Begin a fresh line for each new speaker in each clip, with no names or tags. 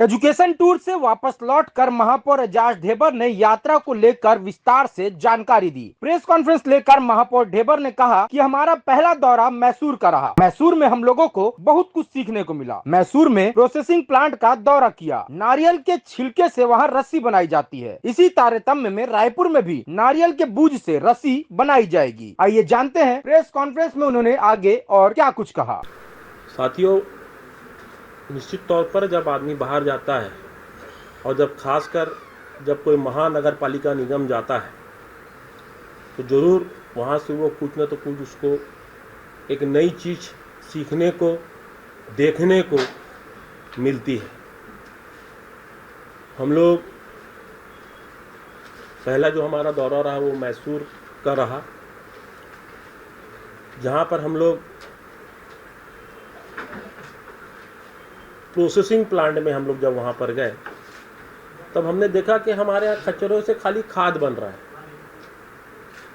Education tour से वापस लौटकर महापौर एजाज ढेबर ने यात्रा को लेकर विस्तार से जानकारी दी। प्रेस कॉन्फ्रेंस लेकर महापौर ढेबर ने कहा कि हमारा पहला दौरा मैसूर का रहा। मैसूर में हम लोगों को बहुत कुछ सीखने को मिला। मैसूर में प्रोसेसिंग प्लांट का दौरा किया। नारियल के छिलके से वहाँ रस्सी बनाई जाती है। इसी तारतम्य में रायपुर में भी नारियल के बूझ से रस्सी बनाई जाएगी। आइए जानते हैं प्रेस कॉन्फ्रेंस में उन्होंने आगे और क्या कुछ कहा।
साथियों, निश्चित तौर पर जब आदमी बाहर जाता है और खासकर जब कोई महानगर पालिका निगम जाता है तो ज़रूर वहाँ से वो कुछ न तो कुछ उसको एक नई चीज़ सीखने को, देखने को मिलती है। हम लोग पहला जो हमारा दौरा रहा वो मैसूर का रहा, जहाँ पर हम लोग प्रोसेसिंग प्लांट में हम लोग जब वहाँ पर गए तब हमने देखा कि हमारे यहाँ कचरों से खाली खाद बन रहा है।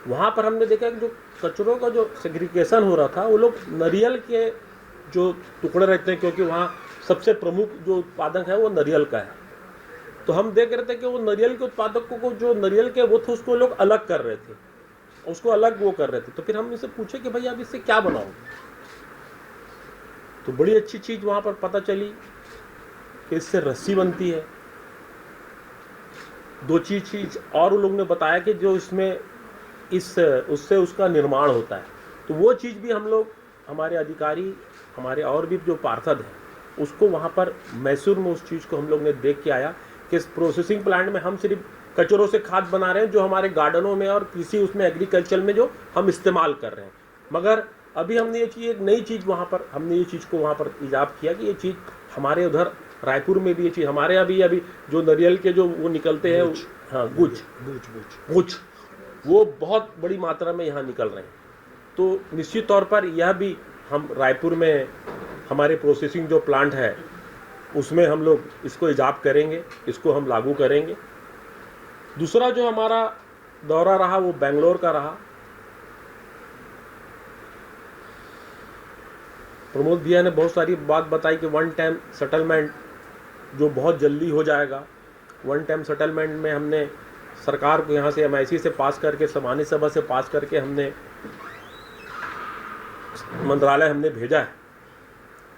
वहाँ पर हमने देखा कि जो कचरों का जो सेग्रीगेशन हो रहा था वो लोग नारियल के जो टुकड़े रहते हैं, क्योंकि वहाँ सबसे प्रमुख जो उत्पादक है वो नारियल का है, तो हम देख रहे थे कि वो नारियल के उत्पादकों को जो नारियल के वो थे उसको लोग अलग कर रहे थे, उसको अलग वो कर रहे थे। तो फिर हम इनसे पूछे कि भाई आप इससे क्या बनाओगे, तो बड़ी अच्छी चीज़ वहाँ पर पता चली कि इससे रस्सी बनती है। दो चीज़ और उन लोगों ने बताया कि जो इसमें उससे उसका निर्माण होता है। तो वो चीज़ भी हम लोग, हमारे अधिकारी, हमारे और भी जो पार्षद हैं, उसको वहाँ पर मैसूर में उस चीज़ को हम लोग ने देख के आया कि इस प्रोसेसिंग प्लांट में हम सिर्फ कचरों से खाद बना रहे हैं जो हमारे गार्डनों में और कृषि उसमें एग्रीकल्चर में जो हम इस्तेमाल कर रहे हैं। मगर अभी हमने ये चीज़, एक नई चीज़ वहाँ पर हमने ये चीज़ को वहाँ पर इजाफ़ किया कि ये चीज़ हमारे उधर रायपुर में भी ये चीज़ हमारे यहाँ भी अभी जो नारियल के जो वो निकलते हैं, हाँ, गुज वो बहुत बड़ी मात्रा में यहाँ निकल रहे हैं। तो निश्चित तौर पर यह भी हम रायपुर में हमारे प्रोसेसिंग जो प्लांट है उसमें हम लोग इसको इजाफ़ करेंगे, इसको हम लागू करेंगे। दूसरा जो हमारा दौरा रहा वो बेंगलोर का रहा। प्रमोद भैया ने बहुत सारी बात बताई कि वन टाइम सेटलमेंट जो बहुत जल्दी हो जाएगा। वन टाइम सेटलमेंट में हमने सरकार को यहाँ से MIC से पास करके, सामान्य सभा से पास करके हमने मंत्रालय हमने भेजा है।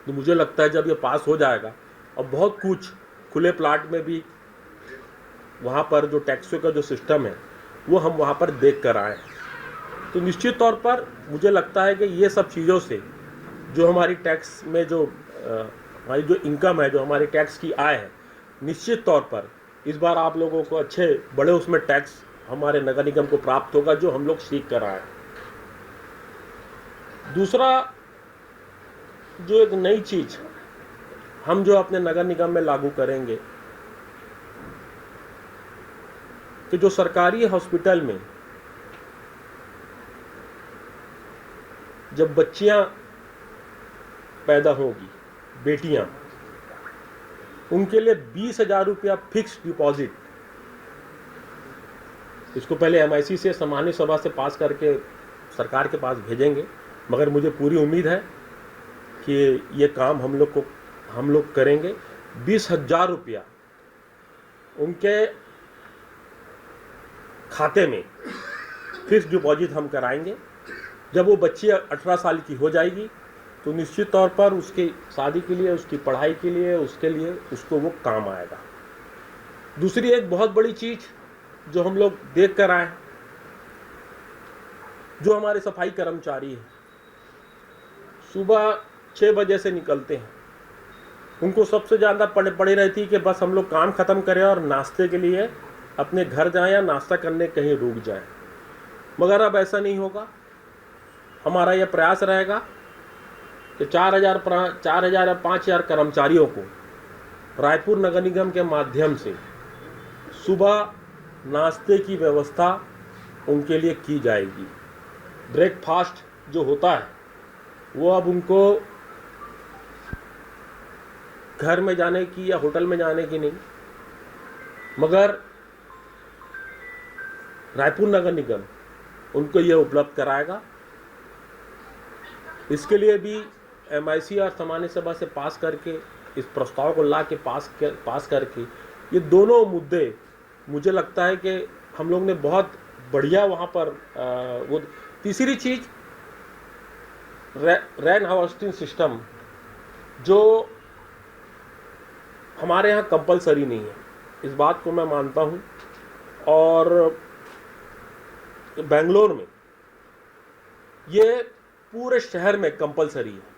तो मुझे लगता है जब ये पास हो जाएगा और बहुत कुछ खुले प्लाट में भी वहाँ पर जो टैक्सों का जो सिस्टम है वो हम वहाँ पर देख कर आए, तो निश्चित तौर पर मुझे लगता है कि ये सब चीज़ों से जो हमारी टैक्स में जो हमारी जो इनकम है, जो हमारी टैक्स की आय है, निश्चित तौर पर इस बार आप लोगों को अच्छे बड़े उसमें टैक्स हमारे नगर निगम को प्राप्त होगा जो हम लोग सीख कर आए। दूसरा जो एक नई चीज़ हम जो अपने नगर निगम में लागू करेंगे कि जो सरकारी हॉस्पिटल में जब बच्चियां पैदा होगी, बेटियां, उनके लिए 20,000 रुपया फिक्स डिपॉजिट, इसको पहले MIC से सामान्य सभा से पास करके सरकार के पास भेजेंगे। मगर मुझे पूरी उम्मीद है कि ये काम हम लोग करेंगे। 20,000 रुपया उनके खाते में फिक्स डिपॉजिट हम कराएंगे। जब वो बच्ची 18 साल की हो जाएगी तो निश्चित तौर पर उसकी शादी के लिए, उसकी पढ़ाई के लिए, उसके लिए उसको वो काम आएगा। दूसरी एक बहुत बड़ी चीज़ जो हम लोग देख कर आए, जो हमारे सफाई कर्मचारी हैं, सुबह 6 बजे से निकलते हैं, उनको सबसे ज़्यादा पड़ी रहती है कि बस हम लोग काम ख़त्म करें और नाश्ते के लिए अपने घर जाएं या नाश्ता करने कहीं रुक जाएं। मगर अब ऐसा नहीं होगा। हमारा यह प्रयास रहेगा कि 4,000 या 5,000 कर्मचारियों को रायपुर नगर निगम के माध्यम से सुबह नाश्ते की व्यवस्था उनके लिए की जाएगी। ब्रेकफास्ट जो होता है वो अब उनको घर में जाने की या होटल में जाने की नहीं, मगर रायपुर नगर निगम उनको यह उपलब्ध कराएगा। इसके लिए भी MIC और सामान्य सभा से पास करके इस प्रस्ताव को ला के पास करके ये दोनों मुद्दे मुझे लगता है कि हम लोग ने बहुत बढ़िया वहाँ पर वो। तीसरी चीज़ रेन हार्वेस्टिंग सिस्टम जो हमारे यहाँ कंपलसरी नहीं है, इस बात को मैं मानता हूँ। और बेंगलोर में ये पूरे शहर में कंपलसरी है।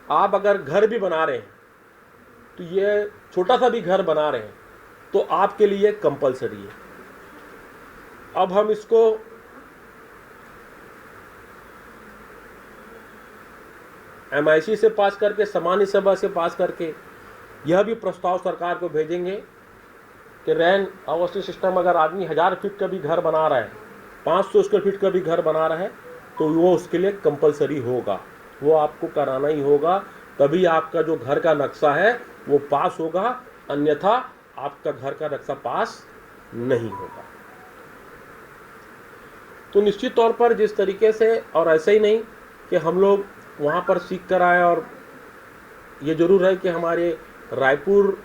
आप अगर घर भी बना रहे हैं तो ये छोटा सा भी घर बना रहे हैं तो आपके लिए कंपलसरी है। अब हम इसको MIC से पास करके, सामान्य सभा से पास करके यह भी प्रस्ताव सरकार को भेजेंगे कि रेन हार्वेस्टिंग सिस्टम अगर आदमी 1000 फीट का भी घर बना रहा है, 500 स्क्वायर फीट का भी घर बना रहा है तो वो उसके लिए कंपलसरी होगा, वो आपको कराना ही होगा, तभी आपका जो घर का नक्शा है वो पास होगा, अन्यथा आपका घर का नक्शा पास नहीं होगा। तो निश्चित तौर पर जिस तरीके से, और ऐसा ही नहीं कि हम लोग वहाँ पर सीख कर आए, और ये जरूर है कि हमारे रायपुर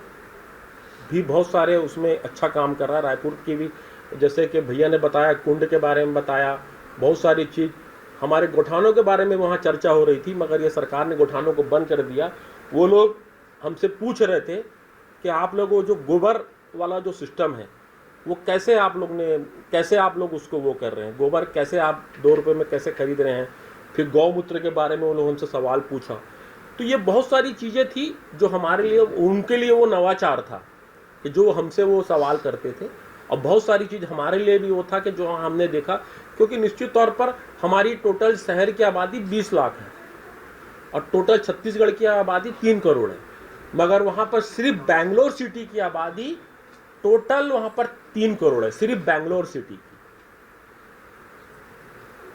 भी बहुत सारे उसमें अच्छा काम कर रहा है। रायपुर की भी, जैसे कि भैया ने बताया, कुंड के बारे में बताया, बहुत सारी चीज़। हमारे गोठानों के बारे में वहाँ चर्चा हो रही थी, मगर ये सरकार ने गोठानों को बंद कर दिया। वो लोग हमसे पूछ रहे थे कि आप लोग वो जो गोबर वाला जो सिस्टम है वो कैसे आप लोग उसको वो कर रहे हैं, गोबर कैसे आप 2 रुपये में कैसे खरीद रहे हैं। फिर गौमूत्र के बारे में उन लोगों से सवाल पूछा। तो ये बहुत सारी चीज़ें थी जो हमारे लिए, उनके लिए वो नवाचार था कि जो हमसे वो सवाल करते थे। और बहुत सारी चीज़ हमारे लिए भी वो था कि जो हमने देखा, क्योंकि निश्चित तौर पर हमारी टोटल शहर की आबादी 20 लाख है और टोटल छत्तीसगढ़ की आबादी 3 करोड़ है, मगर वहाँ पर सिर्फ बेंगलोर सिटी की आबादी टोटल वहाँ पर 3 करोड़ है, सिर्फ बेंगलोर सिटी की।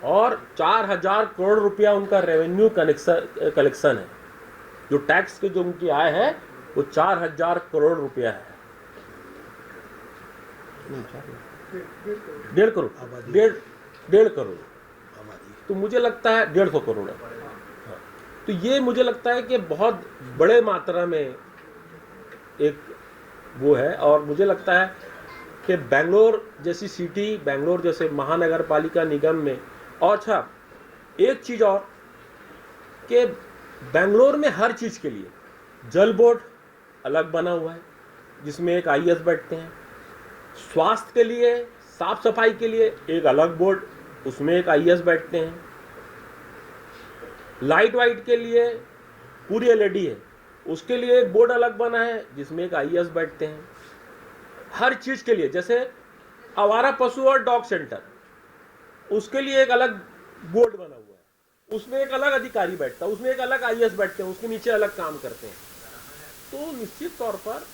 और 4000 करोड़ रुपया उनका रेवेन्यू कलेक्शन है, जो टैक्स के जो उनकी आय है वो 4000 करोड़ रुपया है। 1.5 करोड़, तो मुझे लगता है 150 करोड़ है। तो ये मुझे लगता है कि बहुत बड़े मात्रा में एक वो है। और मुझे लगता है कि बेंगलोर जैसी सिटी, बेंगलोर जैसे महानगर पालिका निगम में, और अच्छा एक चीज़ और कि बेंगलोर में हर चीज़ के लिए जल बोर्ड अलग बना हुआ है जिसमें एक IAS बैठते हैं, स्वास्थ्य के लिए, साफ सफाई के लिए एक अलग बोर्ड, उसमें एक IAS बैठते हैं, लाइट वाइट के लिए पूरी LED है, उसके लिए एक बोर्ड अलग बना है जिसमें एक IAS बैठते हैं। हर चीज़ के लिए, जैसे आवारा पशु और डॉग सेंटर, उसके लिए एक अलग बोर्ड बना हुआ है, उसमें एक अलग अधिकारी बैठता है, उसमें एक अलग IAS बैठते हैं, उसके नीचे अलग काम करते हैं। तो निश्चित तौर पर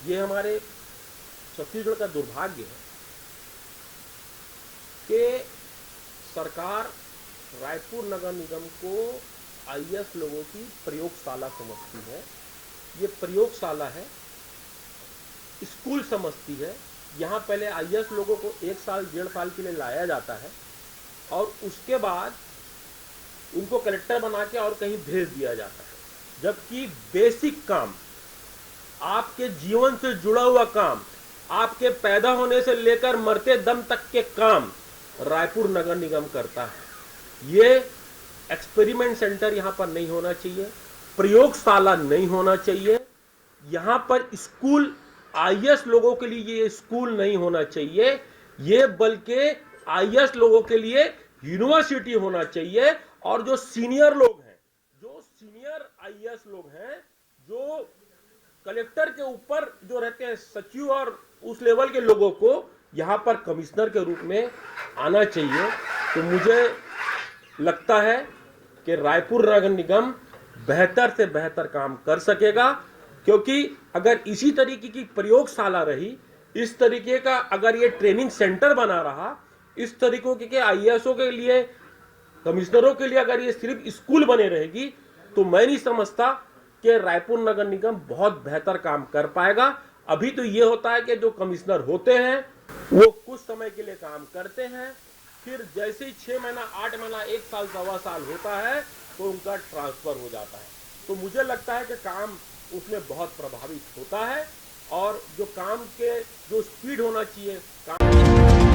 ये हमारे छत्तीसगढ़ का दुर्भाग्य है कि सरकार रायपुर नगर निगम को IAS लोगों की प्रयोगशाला समझती है। ये प्रयोगशाला है, स्कूल समझती है। यहाँ पहले IAS लोगों को 1 साल 1.5 साल के लिए लाया जाता है और उसके बाद उनको कलेक्टर बना के और कहीं भेज दिया जाता है, जबकि बेसिक काम, आपके जीवन से जुड़ा हुआ काम, आपके पैदा होने से लेकर मरते दम तक के काम रायपुर नगर निगम करता है। ये एक्सपेरिमेंट सेंटर यहाँ पर नहीं होना चाहिए, प्रयोगशाला नहीं होना चाहिए, यहाँ पर स्कूल IAS लोगों के लिए ये स्कूल नहीं होना चाहिए, ये बल्कि IAS लोगों के लिए यूनिवर्सिटी होना चाहिए। और जो सीनियर लोग हैं, जो सीनियर IAS लोग हैं, जो कलेक्टर के ऊपर जो रहते हैं, सचिव और उस लेवल के लोगों को यहाँ पर कमिश्नर के रूप में आना चाहिए। तो मुझे लगता है कि रायपुर नगर निगम बेहतर से बेहतर काम कर सकेगा, क्योंकि अगर इसी तरीके की प्रयोगशाला रही, इस तरीके का अगर ये ट्रेनिंग सेंटर बना रहा, इस तरीकों के IASओं के लिए, कमिश्नरों के लिए अगर ये सिर्फ स्कूल बने रहेगी, तो मैं नहीं समझता कि रायपुर नगर निगम बहुत बेहतर काम कर पाएगा। अभी तो ये होता है कि जो कमिश्नर होते हैं वो कुछ समय के लिए काम करते हैं, फिर जैसे ही 6 महीना, 8 महीना, 1 साल, 1.25 साल होता है तो उनका ट्रांसफर हो जाता है। तो मुझे लगता है कि काम उसमें बहुत प्रभावित होता है और जो काम के जो स्पीड होना चाहिए काम